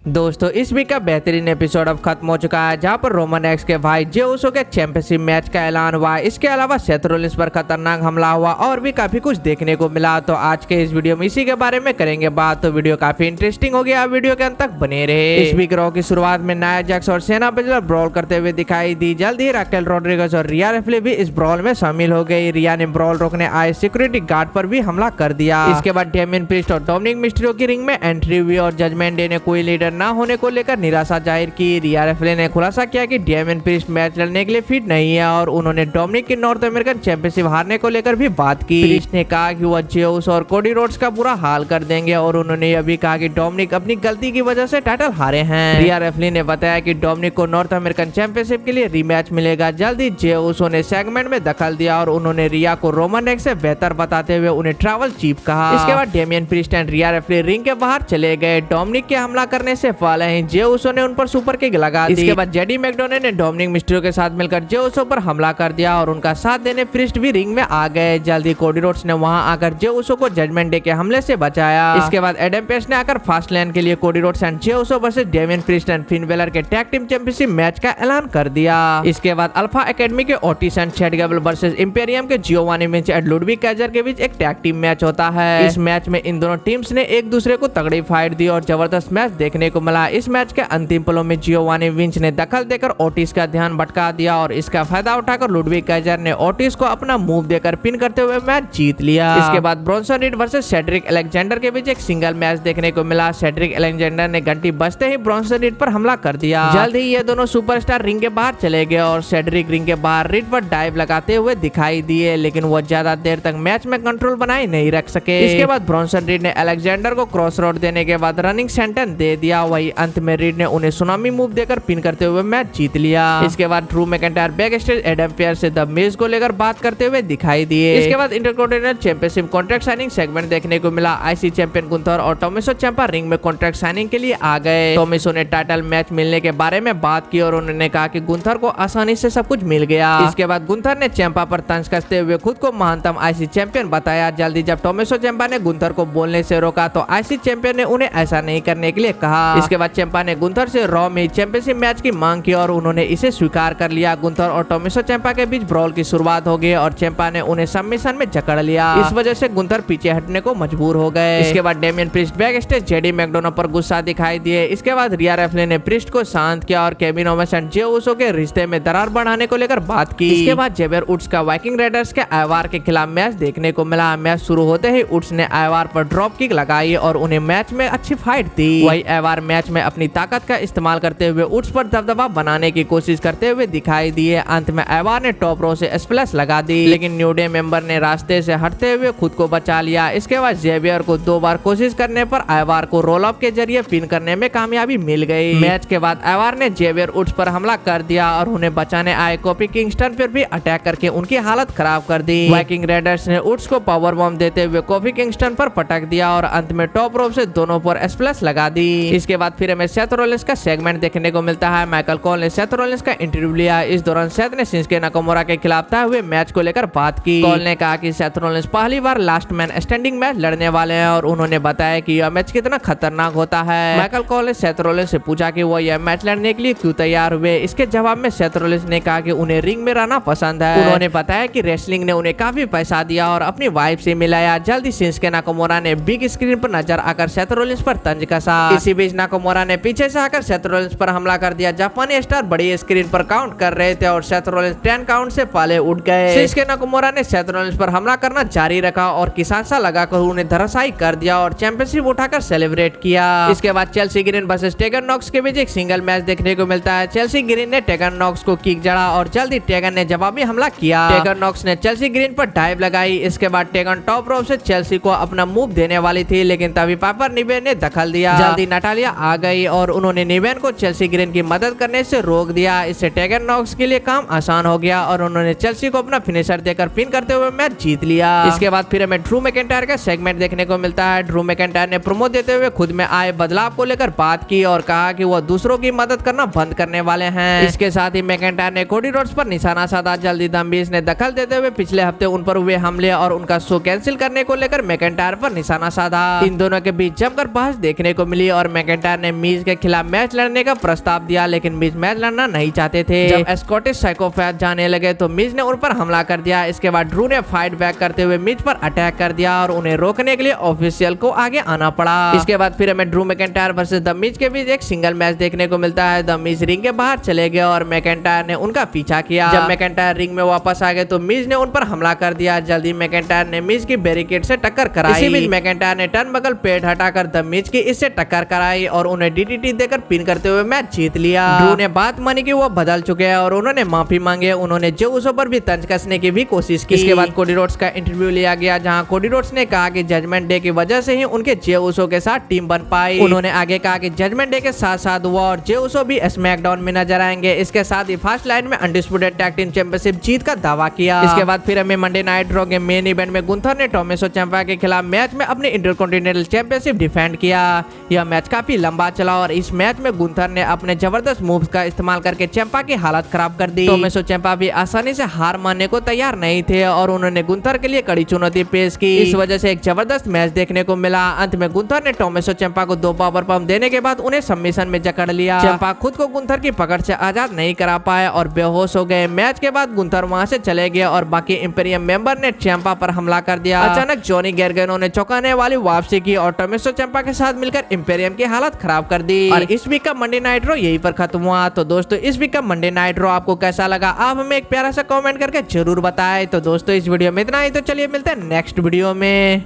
दोस्तों इस वीक का बेहतरीन एपिसोड अब खत्म हो चुका है, जहां पर रोमन एक्स के भाई जे उसो के चैंपियनशिप मैच का ऐलान हुआ। इसके अलावा सेथ रोलिंस पर खतरनाक हमला हुआ और भी काफी कुछ देखने को मिला। तो आज के इस वीडियो में इसी के बारे में करेंगे बात। तो वीडियो काफी इंटरेस्टिंग हो गया, वीडियो के अंत तक बने रहे। इस वीक रॉ की शुरुआत में नाया जैक्स और सेना बजलर ब्रॉल करते हुए दिखाई दी। जल्द ही राकेल रोड्रिगेज और रिया रिप्ले भी इस ब्रॉल में शामिल हो गई। रिया ने ब्रॉल रोकने आए सिक्योरिटी गार्ड पर भी हमला कर दिया। इसके बाद डेमियन प्रीस्ट और डोमिनिक मिस्टीरियो की रिंग में एंट्री हुई और जजमेंट डे ने कोई लीडर न होने को लेकर निराशा जाहिर की। रिया रिप्ले ने खुलासा किया कि डेमियन प्रीस्ट मैच लड़ने के लिए फिट नहीं है और उन्होंने डोमिनिक की नॉर्थ अमेरिकन चैंपियनशिप हारने को लेकर भी बात की। प्रीस्ट ने कहा कि वह जेउस और कोडी रोड्स का बुरा हाल कर देंगे और उन्होंने यह भी कहा कि डोमिनिक अपनी गलती की वजह से टाइटल हारे हैं। रिया रिप्ले ने बताया कि डोमिनिक को नॉर्थ अमेरिकन चैंपियनशिप के लिए रीमैच मिलेगा। जल्द ही जेउसो ने सेगमेंट में दखल दिया और उन्होंने रिया को रोमन एक्स से बेहतर बताते हुए उन्हें ट्रैवल चीफ कहा। इसके बाद Damian Priest and Rhea Ripley ring के बाहर चले गए। डोमिनिक के हमला करने से पहले ही जेउसो ने उन पर सुपर किक लगा दी। इसके बाद जेडी मैकडोनाल्ड ने डोमिनिक मिस्टीरियो के साथ मिलकर जेउसो पर हमला कर दिया और उनका साथ देने प्रीस्ट भी रिंग में आ गए। जल्दी कोडी रोड्स ने वहां आकर जेउसो को जजमेंट डे के हमले से बचाया। इसके बाद एडम पेस ने आकर फास्ट लैन के लिए Cody Rhodes and Jey Uso versus Damian Priest and Finn Balor के टैग टीम चैंपियनशिप मैच का ऐलान कर दिया। इसके बाद अल्फा एकेडमी के Otis and Chad Gable versus Imperium के Giovanni Vinci and Ludwig Kaiser के बीच एक टैग टीम मैच होता है। इस मैच में इन दोनों टीम्स ने एक दूसरे को तगड़ी फाइट दी और जबरदस्त मैच देखने को मिला। इस मैच के अंतिम पलों में जियोवानी विंच ने दखल देकर ओटिस का ध्यान भटका दिया और इसका फायदा उठाकर लुडविग कैजर ने ओटिस को अपना मूव देकर पिन करते हुए मैच जीत लिया। इसके बाद Bronson read versus Cedric Alexander के बीच एक सिंगल मैच देखने को मिला। सेड्रिक अलेक्जेंडर ने घंटी बजते ही ब्रॉन्सन रीड पर हमला कर दिया। जल्द ही ये दोनों सुपरस्टार रिंग के बाहर चले गए और सेड्रिक रिंग के बाहर रीड पर डाइव लगाते हुए दिखाई दिए, लेकिन वो ज्यादा देर तक मैच में कंट्रोल बनाए नहीं रख सके। इसके बाद ब्रॉन्सन रीड ने अलेक्जेंडर को क्रॉस रोड देने के बाद रनिंग सेंटेंस दे दिया। वही अंत में रीड ने उन्हें सुनामी मूव देकर पिन करते हुए मैच जीत लिया। इसके बाद Drew McIntyre backstage Adam Pearce से द मिज को लेकर बात करते हुए दिखाई दिए। इसके बाद Intercontinental championship contract signing segment देखने को मिला। आईसी चैंपियन गुंथर और टोमिसो चिम्पा रिंग में कॉन्ट्रैक्ट साइनिंग के लिए आ गए। टोमिसो ने टाइटल मैच मिलने के बारे में बात की और उन्होंने कहा कि गुंथर को आसानी से सब कुछ मिल गया। इसके बाद गुंथर ने चिम्पा पर तंज कसते हुए खुद को महानतम आईसी चैंपियन बताया। जल्दी जब टोमिसो चिम्पा ने गुंथर को बोलने से रोका तो आईसी चैंपियन ने उन्हें ऐसा नहीं करने के लिए कहा। इसके बाद चिम्पा ने गुंथर से रॉ में चैंपियनशिप मैच की मांग की और उन्होंने इसे स्वीकार कर लिया। गुंथर और टोमिसो चिम्पा के बीच ब्रॉल की शुरुआत हो गई और चिम्पा ने उन्हें सबमिशन में जकड़ लिया। इस वजह से गुंथर पीछे हटने को मजबूर हो गए। इसके बाद Damian Priest backstage JD McDonagh पर गुस्सा दिखाई दिए। इसके बाद रिया रिप्ले ने प्रीस्ट को शांत किया और केविन ओवेंस एंड जे उसो के रिश्ते में दरार बढ़ाने को लेकर बात की। इसके बाद जेवियर वुड्स का वाइकिंग राइडर्स के आयवार के खिलाफ मैच देखने को मिला। मैच शुरू होते ही वुड्स ने आयवार पर ड्रॉप किक लगाई और उन्हें मैच में अच्छी फाइट दी। वही आयवार मैच में अपनी ताकत का इस्तेमाल करते हुए वुड्स पर दबदबा बनाने की कोशिश करते हुए दिखाई दिए। अंत में आयवार ने टॉप रो से स्प्लैश लगा दी, लेकिन न्यू डे मेंबर ने रास्ते से हटते हुए खुद को बचा लिया। इसके बाद जेवियर को 2 बार कोशिश करने पर आयवार को रोल अप के जरिए पिन करने में कामयाबी मिल गई। मैच के बाद आयवार ने जेवियर वुड्स पर हमला कर दिया और उन्हें बचाने आए कोफी किंगस्टन पर भी अटैक करके उनकी हालत खराब कर दी। वाइकिंग राइडर्स ने वुड्स को पावर बॉम्ब देते हुए कोफी किंगस्टन पर पटक दिया और अंत में टॉप रोप से दोनों पर स्प्लैश लगा दी। इसके बाद फिर हमें सेथ रोलिंस का सेगमेंट देखने को मिलता है। माइकल कॉल ने सेथ रोलिंस का इंटरव्यू लिया। इस दौरान सेथ ने शिंसुके नाकामुरा के खिलाफ तय हुए मैच को लेकर बात की। कॉल ने कहा कि सेथ रोलिंस पहली बार लास्ट मैन स्टैंडिंग मैच लड़ने वाले हैं और उन्होंने बताया कि यह मैच कितना खतरनाक होता है। माइकल कॉल ने सेथ रोलिंस से पूछा कि वो यह मैच लड़ने के लिए क्यों तैयार हुए। इसके जवाब में सेथ रोलिंस ने कहा कि उन्हें रिंग में रहना पसंद है। उन्होंने बताया कि रेसलिंग ने उन्हें काफी पैसा दिया और अपनी वाइफ से मिलाया। जल्दी शिंसुके नाकामुरा ने बिग स्क्रीन पर नजर आकर सेथ रोलिंस पर तंज कसा। इसी बीच नाकामुरा ने पीछे से आकर सेथ रोलिंस पर हमला कर दिया। जापानी स्टार बड़ी स्क्रीन पर काउंट कर रहे थे और सेथ रोलिंस 10 काउंट से पहले उठ गए। शिंसुके नाकामुरा ने सेथ रोलिंस पर हमला करना जारी रखा और किसानसा लगाकर उन्हें धराशायी कर दिया और चैंपियनशिप उठाकर सेलिब्रेट किया। इसके बाद Chelsea Green versus Tegan Nox के बीच एक सिंगल मैच देखने को मिलता है। चेल्सी ग्रीन ने टेगन नॉक्स को किक जड़ा और जल्दी टेगन ने जवाबी हमला किया। टेगन नॉक्स ने चेल्सी ग्रीन पर डाइव लगाई। इसके बाद टेगन टॉप रोप से चेल्सी को अपना मूव देने वाली थी, लेकिन तभी पाइपर निवेन ने दखल दिया। जल्दी नटालिया आ गई और उन्होंने निवेन को चेल्सी ग्रीन की मदद करने से रोक दिया। इससे टेगन नॉक्स के लिए काम आसान हो गया और उन्होंने चेल्सी को अपना फिनिशर देकर पिन करते हुए मैच जीत लिया। इसके बाद फिर हमें ड्रू मैकिंटायर का सेगमेंट देखने को मिलता है। ड्रू मैकिंटायर ने प्रोमो देते हुए खुद में आए बदलाव को लेकर बात की और कहा कि वह दूसरों की मदद करना बंद करने वाले हैं। इसके साथ ही मैकिंटायर ने कोडी रोड्स पर निशाना साधा। जल्दी द मिज ने दखल देते हुए पिछले हफ्ते उन पर हुए हमले और उनका शो कैंसिल करने को लेकर मैकिंटायर पर निशाना साधा। इन दोनों के बीच जमकर बहस देखने को मिली और मैकिंटायर मैकेंटायर ने मीज के खिलाफ मैच लड़ने का प्रस्ताव दिया, लेकिन मीज मैच लड़ना नहीं चाहते थे। जब स्कॉटिश साइकोपैथ जाने लगे तो मीज ने उन पर हमला कर दिया। इसके बाद ड्रू ने फाइट बैक करते हुए मीज पर अटैक कर दिया और उन्हें रोकने के लिए ऑफिशियल को आगे आना पड़ा। इसके बाद फिर हमें Drew McIntyre versus the Miz के बीच एक सिंगल मैच देखने को मिलता है। द मिज रिंग के बाहर चले गए और मैकेंटायर ने उनका पीछा किया। जब मैकेंटायर रिंग में वापस आ गए तो मिज ने उन पर हमला कर दिया। जल्दी मैकेंटायर ने मिज की बैरिकेड से टक्कर कराई। इसी बीच मैकेंटायर ने टर्नबकल पेड़ हटाकर द मिज की इससे टक्कर कराई और उन्हें डीडीटी देकर पिन करते हुए मैच जीत लिया। ड्रू ने बात मानी कि वो बदल चुके हैं और उन्होंने माफी मांगे। उन्होंने जे उसो पर भी तंज कसने की भी कोशिश की। इसके बाद कोडी रोड्स का इंटरव्यू लिया गया, जहां कोडी रोड्स ने कहा कि जजमेंट डे की वजह से ही उनके जे उसो के साथ टीम बन पाई। उन्होंने आगे कहा कि जजमेंट डे के साथ साथ वो और जे उसो भी स्मैकडाउन में नजर आएंगे। इसके साथ ही फर्स्ट लाइन में अनडिस्प्यूटेड टैग टीम चैंपियनशिप जीत का दावा किया। इसके बाद फिर हमें मंडे नाइट रॉ के मेन इवेंट में गुंथर ने टोमेसो ciampa के खिलाफ मैच में अपनी इंटरकॉन्टिनेंटल चैंपियनशिप डिफेंड किया। यह मैच काफी लंबा चला और इस मैच में गुंथर ने अपने जबरदस्त मूव्स का इस्तेमाल करके ciampa की हालत खराब कर दी। टोमेसो ciampa भी आसानी से हार मानने को तैयार नहीं थे और उन्होंने गुंथर के लिए कड़ी चुनौती पेश की। इस वजह से एक जबरदस्त मैच देखने को मिला। अंत में गुंथर ने टोमेसो ciampa को 2 पावर पंप देने के बाद उन्हें सबमिशन में जकड़ लिया। ciampa खुद को गुंथर की पकड़ से आजाद नहीं करा पाए और बेहोश हो गए। मैच के बाद गुंथर वहां से चले गए और बाकी इंपेरियम मेंबर ने ciampa पर हमला कर दिया। अचानक जॉनी गैर्गनो ने चौंकाने वाली वापसी की और टोमेसो ciampa के साथ मिलकर इंपेरियम की हालत खराब कर दी। और इस वीक का मंडे नाइट रॉ यहीं पर खत्म हुआ। तो दोस्तों इस वीक का मंडे नाइट रॉ आपको कैसा लगा, आप हमें एक प्यारा सा कमेंट करके जरूर बताएं। तो दोस्तों इस वीडियो में इतना ही, तो चलिए मिलते हैं नेक्स्ट वीडियो में।